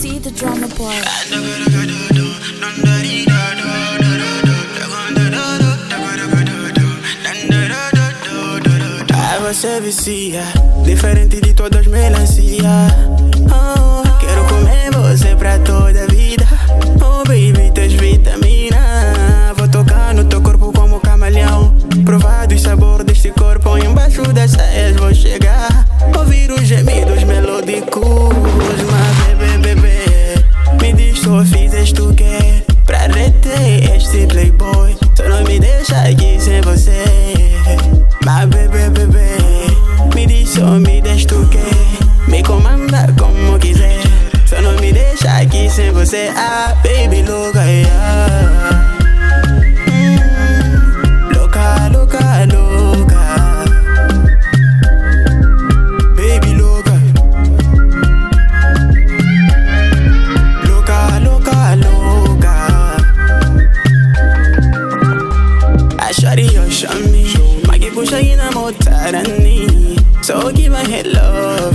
see the drama boy. Você vicia, diferente de todas as melancia. Oh, quero comer você pra toda a vida. Oh baby, tens vitamina. Vou tocar no teu corpo como camaleão. Provar do sabor deste corpo. Embaixo das saias vou chegar. Ouvir os gemidos melódicos. Mas bebê, me diz só fizeste o quê pra reter este playboy? Só não me deixa aqui sem você. Mas bebê, me diz só me deste o quê? Me comanda como quiser. Só não me deixa aqui sem você. Ah, baby, louca, yeah. Louca, louca, louca. Baby, louca. Louca, louca, louca. I shawty, you show me. Puxa aí na motarani. So give my head love.